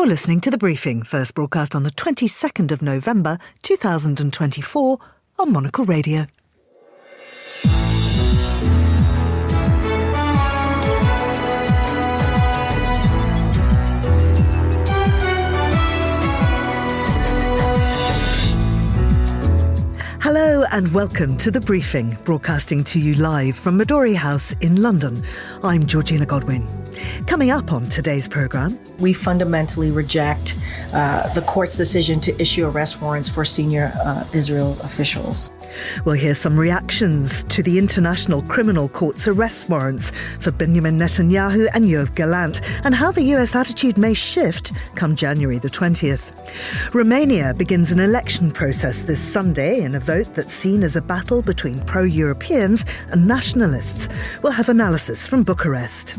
You're listening to The Briefing, first broadcast on the 22nd of November 2024 on Monocle Radio. Hello and welcome to The Briefing, broadcasting to you live from Midori House in London. I'm Georgina Godwin. Coming up on today's programme, we fundamentally reject the court's decision to issue arrest warrants for senior Israel officials. We'll hear some reactions to the International Criminal Court's arrest warrants for Benjamin Netanyahu and Yoav Gallant, and how the US attitude may shift come January the 20th. Romania begins an election process this Sunday in a vote that's seen as a battle between pro-Europeans and nationalists. We'll have analysis from Bucharest.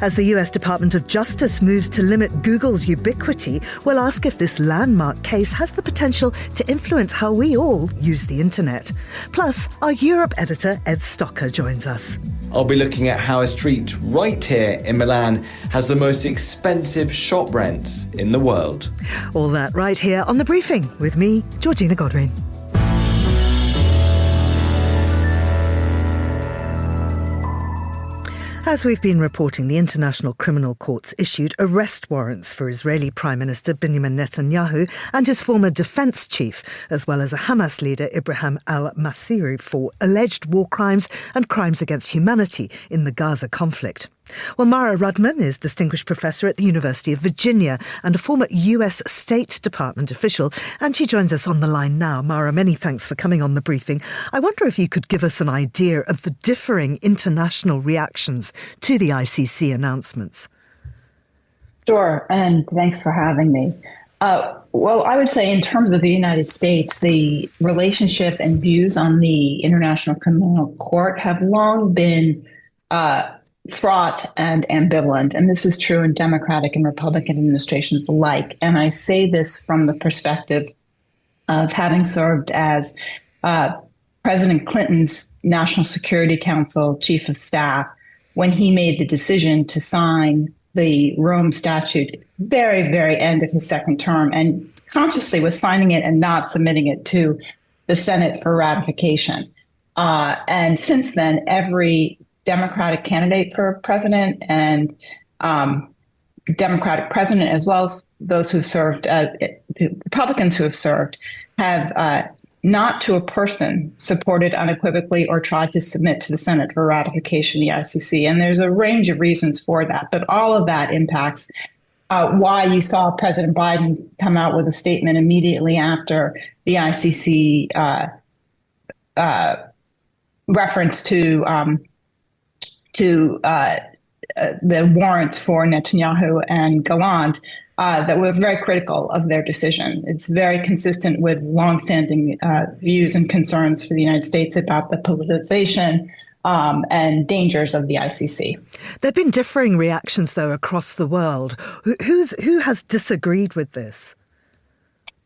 As the US Department of Justice moves to limit Google's ubiquity, we'll ask if this landmark case has the potential to influence how we all use the internet. Plus, our Europe editor Ed Stocker joins us. I'll be looking at how a street right here in Milan has the most expensive shop rents in the world. All that right here on The Briefing with me, Georgina Godwin. As we've been reporting, the International Criminal Court's issued arrest warrants for Israeli Prime Minister Benjamin Netanyahu and his former defence chief, as well as a Hamas leader, Ibrahim al-Masiri, for alleged war crimes and crimes against humanity in the Gaza conflict. Well, Mara Rudman is Distinguished Professor at the University of Virginia and a former US State Department official, and she joins us on the line now. Mara, many thanks for coming on The Briefing. I wonder if you could give us an idea of the differing international reactions to the ICC announcements. Sure, and thanks for having me. Well, I would say in terms of the United States, the relationship and views on the International Criminal Court have long been fraught and ambivalent. And this is true in Democratic and Republican administrations alike. And I say this from the perspective of having served as President Clinton's National Security Council Chief of Staff when he made the decision to sign the Rome Statute very, very end of his second term, and consciously was signing it and not submitting it to the Senate for ratification. And since then, every Democratic candidate for president and Democratic president, as well as those who've served, Republicans who have served, have not to a person supported unequivocally or tried to submit to the Senate for ratification the ICC. And there's a range of reasons for that, but all of that impacts why you saw President Biden come out with a statement immediately after the ICC reference to the warrants for Netanyahu and Gallant that were very critical of their decision. It's very consistent with longstanding views and concerns for the United States about the politicization and dangers of the ICC. There have been differing reactions, though, across the world. Who has disagreed with this?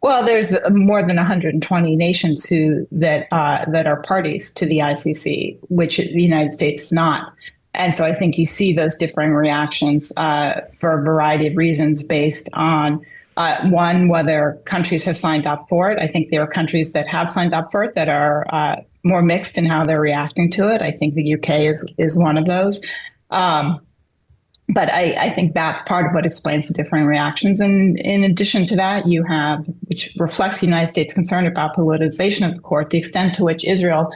Well, there's more than 120 nations that are parties to the ICC, which the United States is not. And so I think you see those differing reactions for a variety of reasons based on, one, whether countries have signed up for it. I think there are countries that have signed up for it that are more mixed in how they're reacting to it. I think the UK is one of those. But I think that's part of what explains the differing reactions. And in addition to that, you have, which reflects the United States' concern about politicization of the court, the extent to which Israel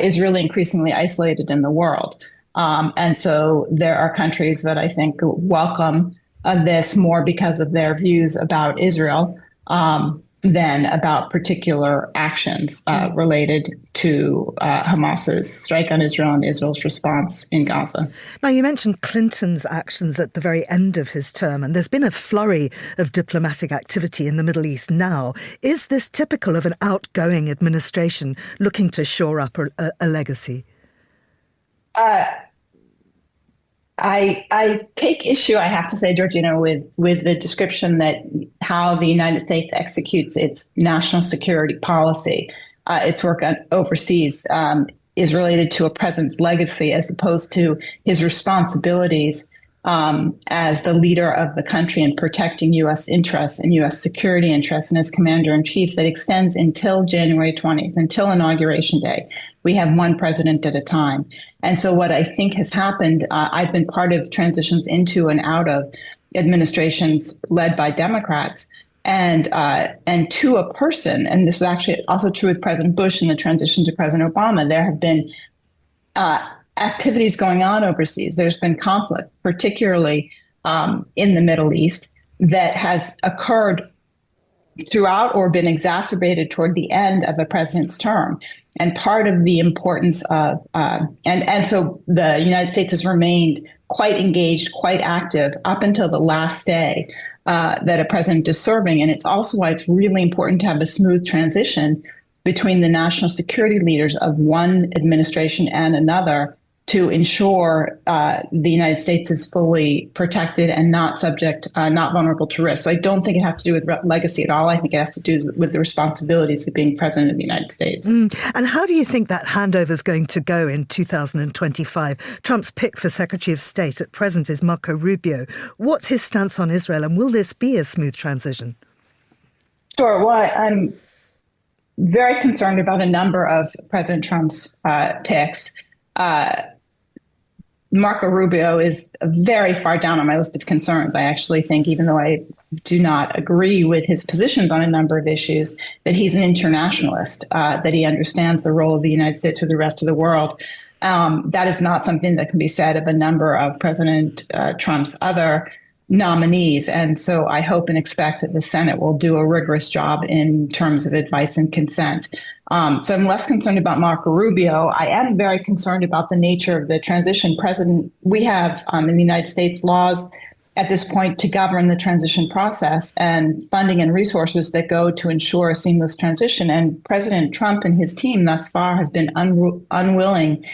is really increasingly isolated in the world. And so there are countries that I think welcome this more because of their views about Israel than about particular actions related to Hamas's strike on Israel and Israel's response in Gaza. Now, you mentioned Clinton's actions at the very end of his term, and there's been a flurry of diplomatic activity in the Middle East now. Is this typical of an outgoing administration looking to shore up a legacy? I take issue, I have to say, Georgina, with the description that how the United States executes its national security policy, its work overseas, is related to a president's legacy as opposed to his responsibilities as the leader of the country and protecting U.S. interests and U.S. security interests, and as commander-in-chief that extends until January 20th, until Inauguration Day. We have one president at a time. And so what I think has happened, I've been part of transitions into and out of administrations led by Democrats, and to a person, and this is actually also true with President Bush in the transition to President Obama, there have been activities going on overseas. There's been conflict, particularly in the Middle East, that has occurred throughout or been exacerbated toward the end of a president's term. And part of the importance of, and so the United States has remained quite engaged, quite active up until the last day that a president is serving. And it's also why it's really important to have a smooth transition between the national security leaders of one administration and another to ensure the United States is fully protected and not subject, not vulnerable to risk. So I don't think it has to do with legacy at all. I think it has to do with the responsibilities of being president of the United States. And how do you think that handover is going to go in 2025? Trump's pick for Secretary of State at present is Marco Rubio. What's his stance on Israel, and will this be a smooth transition? Sure. Well, I'm very concerned about a number of President Trump's picks. Marco Rubio is very far down on my list of concerns. I actually think, even though I do not agree with his positions on a number of issues, that he's an internationalist, that he understands the role of the United States with the rest of the world. That is not something that can be said of a number of President Trump's other nominees. And so I hope and expect that the Senate will do a rigorous job in terms of advice and consent. So I'm less concerned about Marco Rubio. I am very concerned about the nature of the transition. We have in the United States laws at this point to govern the transition process and funding and resources that go to ensure a seamless transition. And President Trump and his team thus far have been unwilling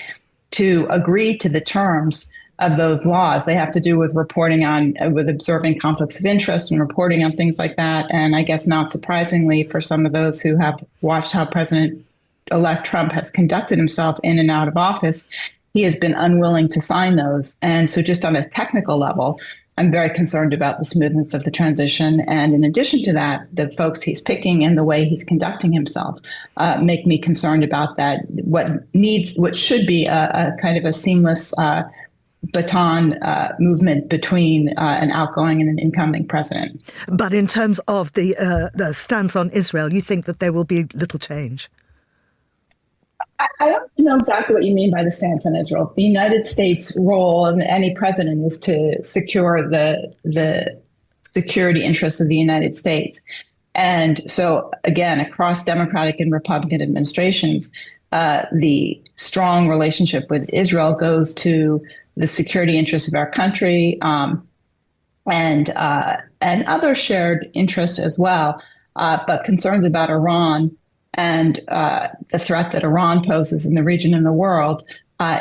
to agree to the terms of those laws. They have to do with reporting on, with observing conflicts of interest and reporting on things like that. And I guess not surprisingly for some of those who have watched how President-elect Trump has conducted himself in and out of office, he has been unwilling to sign those. And so just on a technical level, I'm very concerned about the smoothness of the transition. And in addition to that, the folks he's picking and the way he's conducting himself make me concerned about that, what should be a kind of a seamless baton movement between an outgoing and an incoming president. But in terms of the stance on Israel, you think that there will be little change? I don't know exactly what you mean by the stance on Israel. The United States' role in any president is to secure the security interests of the United States. And so, again, across Democratic and Republican administrations, the strong relationship with Israel goes to the security interests of our country, and other shared interests as well, but concerns about Iran and the threat that Iran poses in the region and the world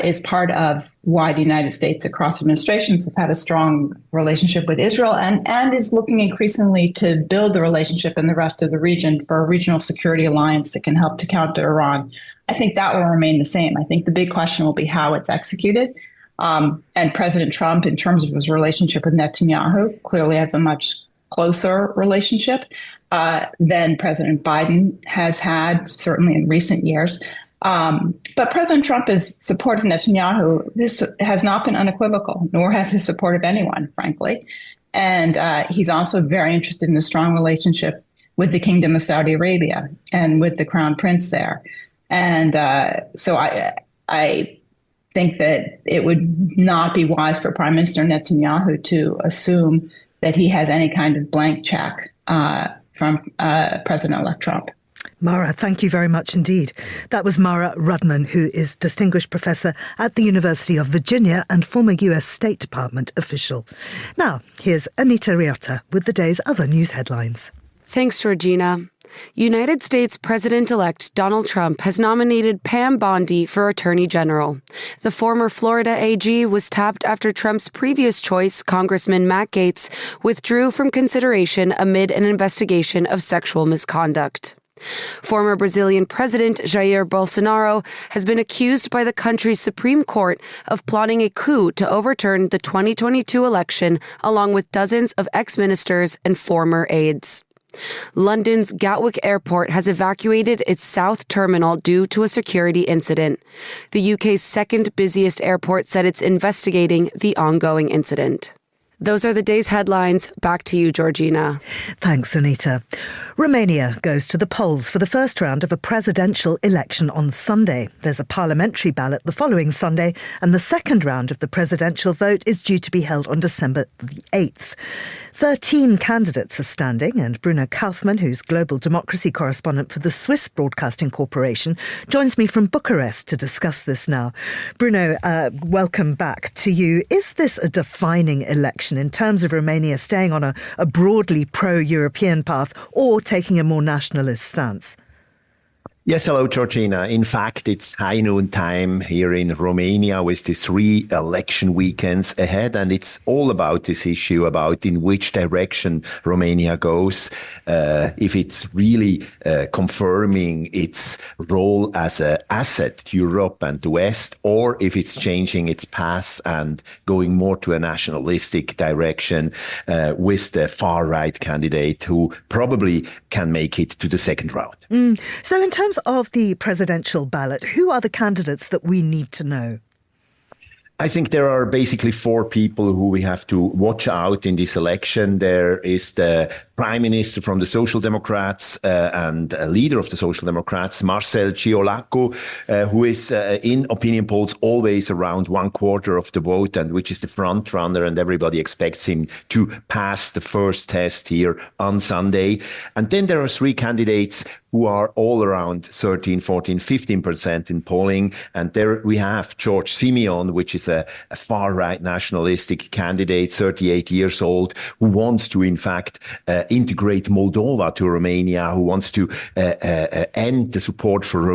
is part of why the United States across administrations has had a strong relationship with Israel and is looking increasingly to build the relationship in the rest of the region for a regional security alliance that can help to counter Iran. I think that will remain the same. I think the big question will be how it's executed. And President Trump, in terms of his relationship with Netanyahu, clearly has a much closer relationship than President Biden has had, certainly in recent years. But President Trump's support of Netanyahu has not been unequivocal, nor has his support of anyone, frankly. And he's also very interested in a strong relationship with the Kingdom of Saudi Arabia and with the Crown Prince there. And so I think that it would not be wise for Prime Minister Netanyahu to assume that he has any kind of blank check from President-elect Trump. Mara, thank you very much indeed. That was Mara Rudman, who is Distinguished Professor at the University of Virginia and former US State Department official. Now, here's Anita Riotta with the day's other news headlines. Thanks, Georgina. United States President-elect Donald Trump has nominated Pam Bondi for Attorney General. The former Florida AG was tapped after Trump's previous choice, Congressman Matt Gaetz, withdrew from consideration amid an investigation of sexual misconduct. Former Brazilian President Jair Bolsonaro has been accused by the country's Supreme Court of plotting a coup to overturn the 2022 election, along with dozens of ex-ministers and former aides. London's Gatwick Airport has evacuated its south terminal due to a security incident. The UK's second busiest airport said it's investigating the ongoing incident. Those are the day's headlines. Back to you, Georgina. Thanks, Anita. Romania goes to the polls for the first round of a presidential election on Sunday. There's a parliamentary ballot the following Sunday, and the second round of the presidential vote is due to be held on December the 8th. 13 candidates are standing, and Bruno Kaufmann, who's global democracy correspondent for the Swiss Broadcasting Corporation, joins me from Bucharest to discuss this now. Bruno, welcome back to you. Is this a defining election in terms of Romania staying on a broadly pro-European path or taking a more nationalist stance? Yes, hello, Georgina. In fact, it's high noon time here in Romania with the 3 election weekends ahead. And it's all about this issue about in which direction Romania goes, if it's really confirming its role as an asset to Europe and the West, or if it's changing its path and going more to a nationalistic direction with the far-right candidate who probably can make it to the second round. So in terms of the presidential ballot, who are the candidates that we need to know? I think there are basically 4 people who we have to watch out in this election. There is the Prime Minister from the Social Democrats and a leader of the Social Democrats, Marcel Ciolacu, who is in opinion polls always around 1/4 of the vote, and which is the front runner, and everybody expects him to pass the first test here on Sunday. And then there are 3 candidates who are all around 13, 14, 15% in polling. And there we have George Simeon, which is a far-right nationalistic candidate, 38 years old, who wants to, in fact, integrate Moldova to Romania, who wants to end the support for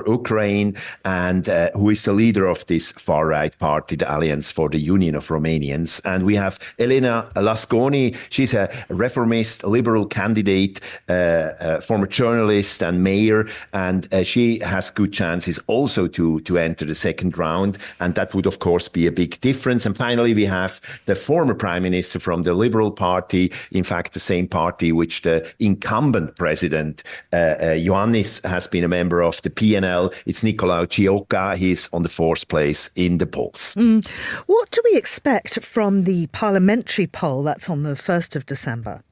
Ukraine, and who is the leader of this far-right party, the Alliance for the Union of Romanians. And we have Elena Lasconi. She's a reformist liberal candidate, former journalist and mayor, and she has good chances also to enter the second round, and that would of course be a big difference. And finally we have the former prime minister from the Liberal Party, in fact the same party which the incumbent president Ioannis has been a member of, the PNL. It's Nicolae Ciocca. He's on the 4th place in the polls. What do we expect from the parliamentary poll that's on the 1st of December?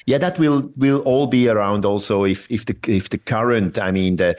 Yeah, that will all be around also if the current, I mean, the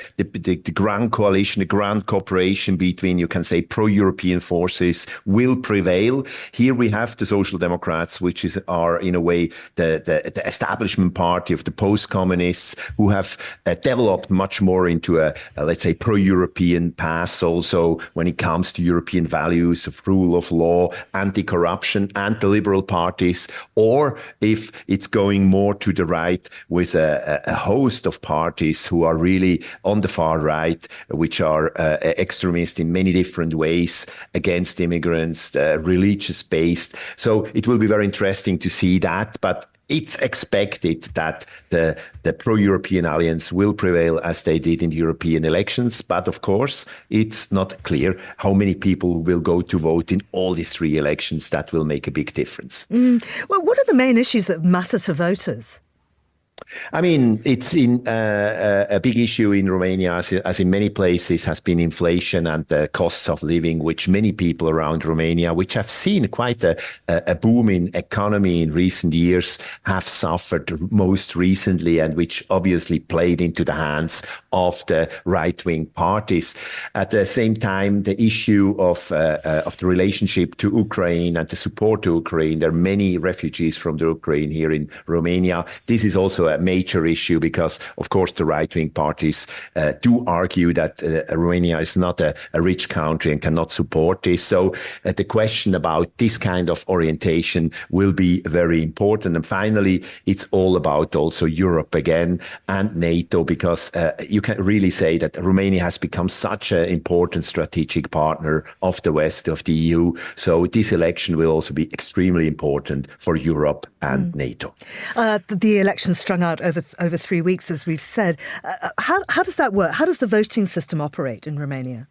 grand coalition, the grand cooperation between, you can say, pro-European forces will prevail. Here we have the Social Democrats, which are in a way the establishment party of the post-communists, who have developed much more into a let's say pro-European path also when it comes to European values of rule of law, anti-corruption, and the liberal parties, or if it's going more to the right with a host of parties who are really on the far right, which are extremist in many different ways against immigrants, religious based. So it will be very interesting to see that, but it's expected that the pro-European alliance will prevail as they did in the European elections. But of course, it's not clear how many people will go to vote in all these 3 elections. That will make a big difference. Well, what are the main issues that matter to voters? I mean, it's a big issue in Romania, as in many places, has been inflation and the costs of living, which many people around Romania, which have seen quite a boom in economy in recent years, have suffered most recently, and which obviously played into the hands of the right-wing parties. At the same time, the issue of the relationship to Ukraine and the support to Ukraine, there are many refugees from the Ukraine here in Romania. This is also a major issue because, of course, the right-wing parties do argue that Romania is not a rich country and cannot support this. So the question about this kind of orientation will be very important. And finally, it's all about also Europe again and NATO, because you can really say that Romania has become such an important strategic partner of the West, of the EU. So this election will also be extremely important for Europe and NATO. The election struck strung out over 3 weeks, as we've said. How does that work? How does the voting system operate in Romania?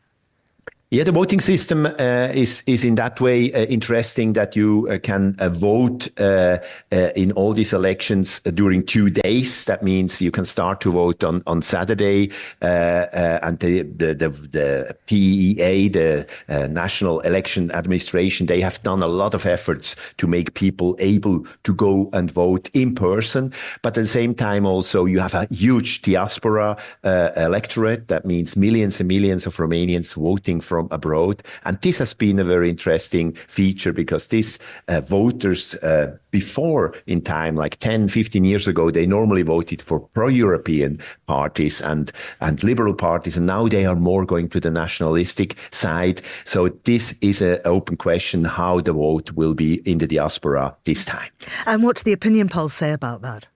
Yeah, the voting system is in that way interesting, that you can vote in all these elections during 2 days. That means you can start to vote on Saturday, and the PEA, the National Election Administration, they have done a lot of efforts to make people able to go and vote in person. But at the same time, also you have a huge diaspora electorate. That means millions and millions of Romanians voting from abroad. And this has been a very interesting feature, because these voters before in time, like 10, 15 years ago, they normally voted for pro-European parties and liberal parties. And now they are more going to the nationalistic side. So this is an open question how the vote will be in the diaspora this time. And what do the opinion polls say about that?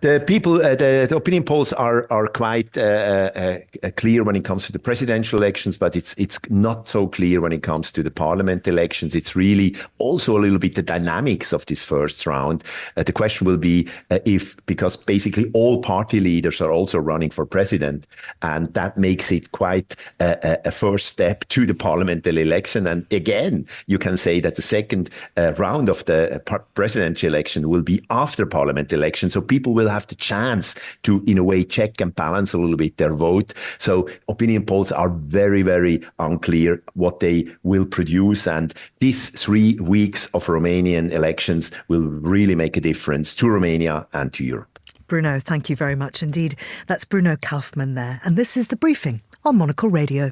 The people, the opinion polls are quite clear when it comes to the presidential elections, but it's not so clear when it comes to the parliament elections. It's really also a little bit the dynamics of this first round. The question will be because basically all party leaders are also running for president, and that makes it quite a first step to the parliamentary election. And again, you can say that the second round of the presidential election will be after parliament election. So people will have the chance to, in a way, check and balance a little bit their vote. So opinion polls are very, very unclear what they will produce. And these 3 weeks of Romanian elections will really make a difference to Romania and to Europe. Bruno, thank you very much indeed. That's Bruno Kaufmann there. And this is The Briefing on Monocle Radio.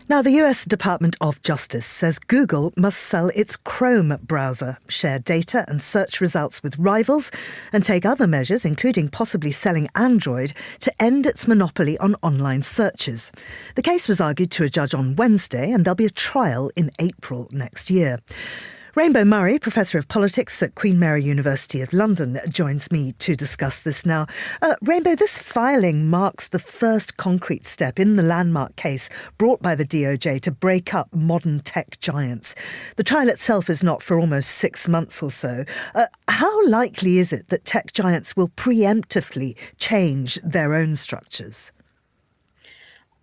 Now, the US Department of Justice says Google must sell its Chrome browser, share data and search results with rivals, and take other measures, including possibly selling Android, to end its monopoly on online searches. The case was argued to a judge on Wednesday, and there'll be a trial in April next year. Rainbow Murray, Professor of Politics at Queen Mary University of London, joins me to discuss this now. Rainbow, this filing marks the first concrete step in the landmark case brought by the DOJ to break up modern tech giants. The trial itself is not for almost 6 months or so. How likely is it that tech giants will preemptively change their own structures?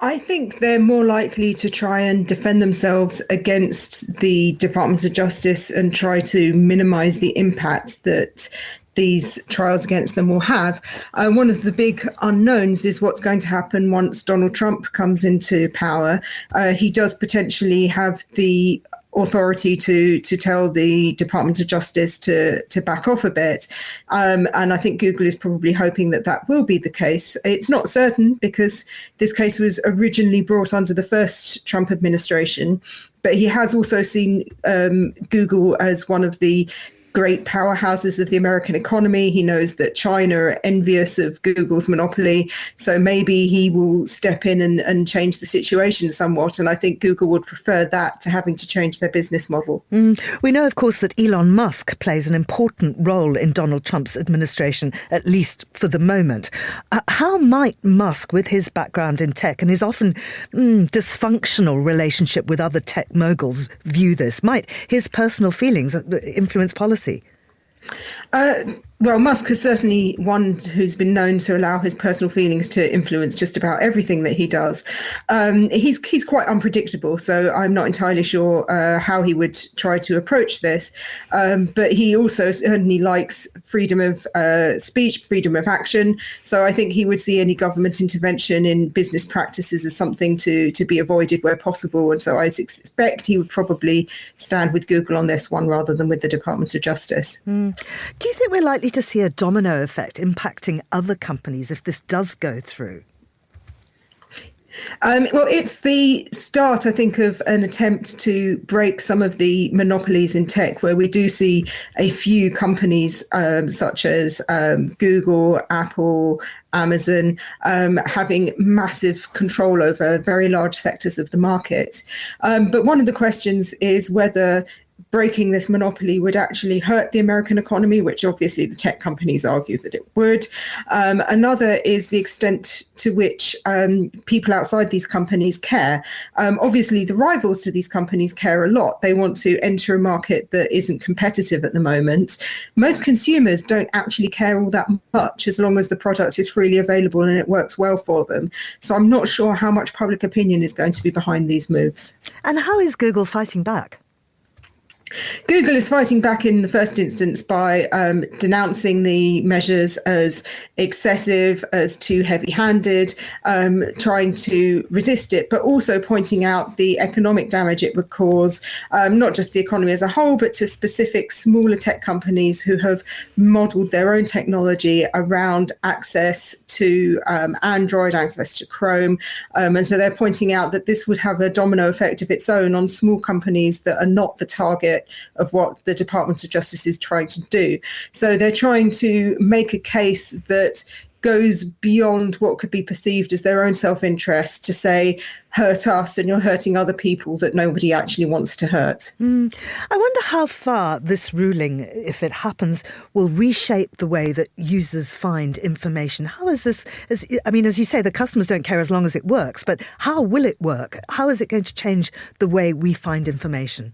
I think they're more likely to try and defend themselves against the Department of Justice and try to minimize the impact that these trials against them will have. One of the big unknowns is what's going to happen once Donald Trump comes into power. He does potentially have the authority to tell the Department of Justice to back off a bit. And I think Google is probably hoping that that will be the case. It's not certain, because this case was originally brought under the first Trump administration, but he has also seen Google as one of the great powerhouses of the American economy. He knows that China are envious of Google's monopoly. So maybe he will step in and change the situation somewhat. And I think Google would prefer that to having to change their business model. We know, of course, that Elon Musk plays an important role in Donald Trump's administration, at least for the moment. How might Musk, with his background in tech and his often dysfunctional relationship with other tech moguls, view this? Might his personal feelings influence policy? Well, Musk is certainly one who's been known to allow his personal feelings to influence just about everything that he does. He's quite unpredictable, so I'm not entirely sure how he would try to approach this. But he also certainly likes freedom of speech, freedom of action. So I think he would see any government intervention in business practices as something to be avoided where possible. And so I suspect he would probably stand with Google on this one rather than with the Department of Justice. Do you think we're likely to see a domino effect impacting other companies if this does go through? Well, it's the start, I think, of an attempt to break some of the monopolies in tech, where we do see a few companies such as Google, Apple, Amazon, having massive control over very large sectors of the market. But one of the questions is whether breaking this monopoly would actually hurt the American economy, which obviously the tech companies argue that it would. Another is the extent to which people outside these companies care. Obviously, the rivals to these companies care a lot. They want to enter a market that isn't competitive at the moment. Most consumers don't actually care all that much as long as the product is freely available and it works well for them. So I'm not sure how much public opinion is going to be behind these moves. And how is Google fighting back? Google is fighting back in the first instance by denouncing the measures as excessive, as too heavy-handed, trying to resist it, but also pointing out the economic damage it would cause, not just the economy as a whole, but to specific smaller tech companies who have modeled their own technology around access to Android, access to Chrome. And so they're pointing out that this would have a domino effect of its own on small companies that are not the target of what the Department of Justice is trying to do. So they're trying to make a case that goes beyond what could be perceived as their own self-interest to say, hurt us and you're hurting other people that nobody actually wants to hurt. I wonder how far this ruling, if it happens, will reshape the way that users find information. How is this, as you say, the customers don't care as long as it works, but how will it work? How is it going to change the way we find information?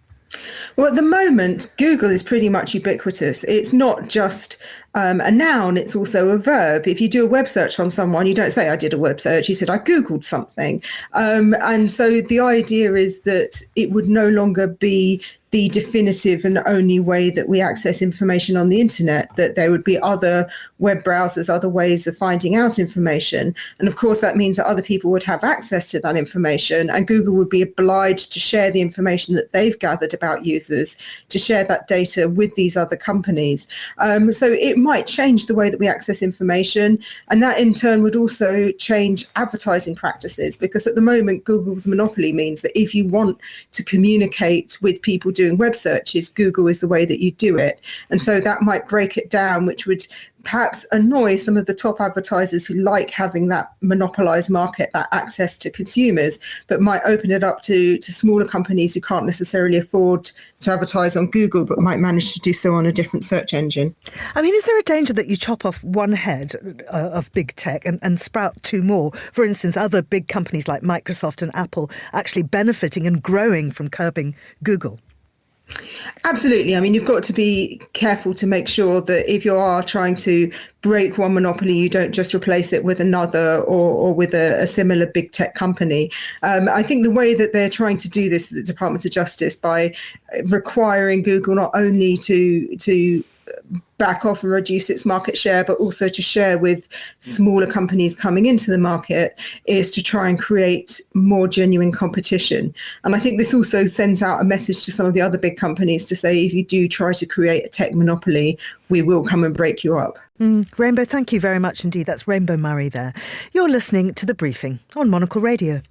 Well, at the moment, Google is pretty much ubiquitous. It's not just a noun, it's also a verb. If you do a web search on someone, you don't say, I did a web search. You said, I Googled something. And so the idea is that it would no longer be the definitive and only way that we access information on the internet, that there would be other web browsers, other ways of finding out information. And of course, that means that other people would have access to that information, and Google would be obliged to share the information that they've gathered about users, to share that data with these other companies. So it might change the way that we access information, and that in turn would also change advertising practices, because at the moment, Google's monopoly means that if you want to communicate with people doing web searches, Google is the way that you do it. And so that might break it down, which would perhaps annoy some of the top advertisers who like having that monopolized market, that access to consumers, but might open it up to smaller companies who can't necessarily afford to advertise on Google, but might manage to do so on a different search engine. I mean, is there a danger that you chop off one head of big tech and sprout two more? For instance, other big companies like Microsoft and Apple actually benefiting and growing from curbing Google? Absolutely. I mean, you've got to be careful to make sure that if you are trying to break one monopoly, you don't just replace it with another or with a similar big tech company. I think the way that they're trying to do this at the Department of Justice by requiring Google not only to back off and reduce its market share, but also to share with smaller companies coming into the market, is to try and create more genuine competition. And I think this also sends out a message to some of the other big companies to say, if you do try to create a tech monopoly, we will come and break you up. Rainbow, thank you very much indeed. That's Rainbow Murray there. You're listening to The Briefing on Monocle Radio.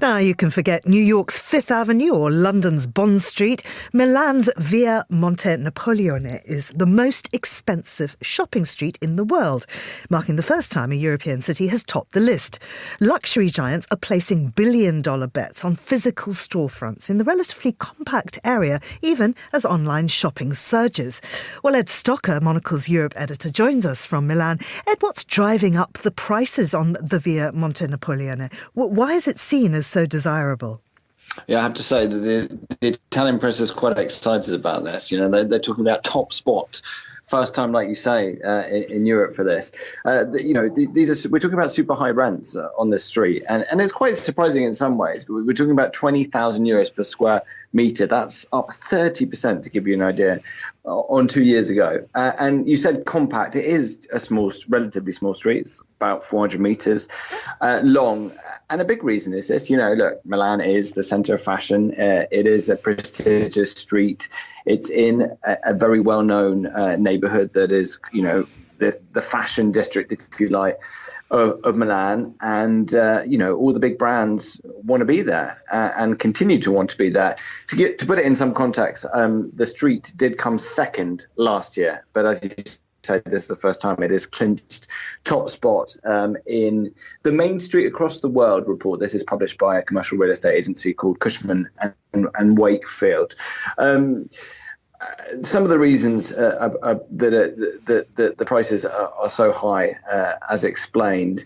Now you can forget New York's Fifth Avenue or London's Bond Street. Milan's Via Monte Napoleone is the most expensive shopping street in the world, marking the first time a European city has topped the list. Luxury giants are placing billion-dollar bets on physical storefronts in the relatively compact area, even as online shopping surges. Well, Ed Stocker, Monocle's Europe editor, joins us from Milan. Ed, what's driving up the prices on the Via Monte Napoleone? Why is it seen as so desirable? Yeah, I have to say that the Italian press is quite excited about this. You know, they're talking about top spot. First time, like you say, in Europe for this. These are, we're talking about super high rents on this street, and it's quite surprising in some ways. But we're talking about 20,000 euros per square metre. That's up 30%, to give you an idea, on 2 years ago. And you said compact. It is a relatively small street. It's about 400 metres long. And a big reason is this. You know, look, Milan is the centre of fashion. It is a prestigious street. It's in a very well-known neighbourhood that is, you know, the fashion district, if you like, of Milan. And, all the big brands want to be there and continue to want to be there. To put it in some context, the street did come second last year. But as you say this is the first time it has clinched top spot in the Main Street Across the World report. This is published by a commercial real estate agency called Cushman and Wakefield. Some of the reasons that the prices are so high, as explained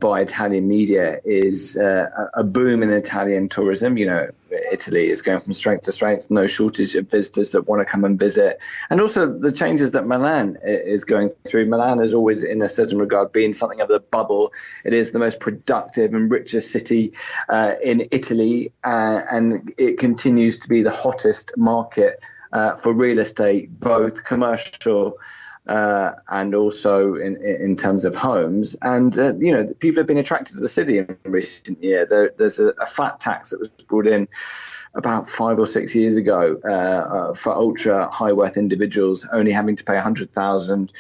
by Italian media, is a boom in Italian tourism. You know, Italy is going from strength to strength, no shortage of visitors that want to come and visit. And also the changes that Milan is going through. Milan has always, in a certain regard, been something of a bubble. It is the most productive and richest city in Italy, and it continues to be the hottest market for real estate, both commercial and also in terms of homes. And, people have been attracted to the city in recent years. There's a flat tax that was brought in about 5 or 6 years ago for ultra high worth individuals only having to pay 100,000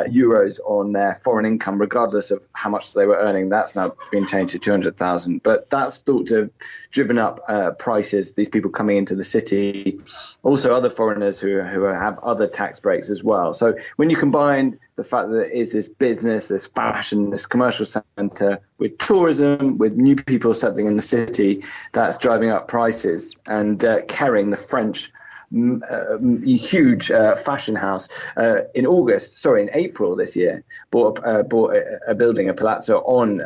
euros on their foreign income, regardless of how much they were earning. That's now been changed to 200,000. But that's thought to have driven up prices, these people coming into the city. Also other foreigners who have other tax breaks as well. So when you combine the fact that it is this business, this fashion, this commercial centre with tourism, with new people settling in the city, that's driving up prices. And Kering, the French huge fashion house, in April this year, bought a building, a palazzo on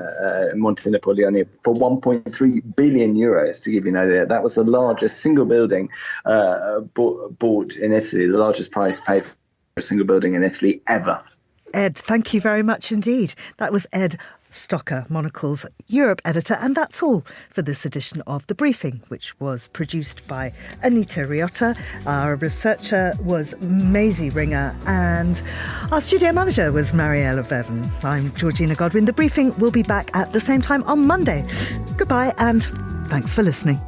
Monte Napoleone for 1.3 billion euros, to give you an idea. That was the largest single building bought in Italy, the largest price paid for a single building in Italy ever. Ed, thank you very much indeed. That was Ed Stocker, Monocle's Europe editor. And that's all for this edition of The Briefing, which was produced by Anita Riotta. Our researcher was Maisie Ringer and our studio manager was Mariella Bevan. I'm Georgina Godwin. The Briefing will be back at the same time on Monday. Goodbye and thanks for listening.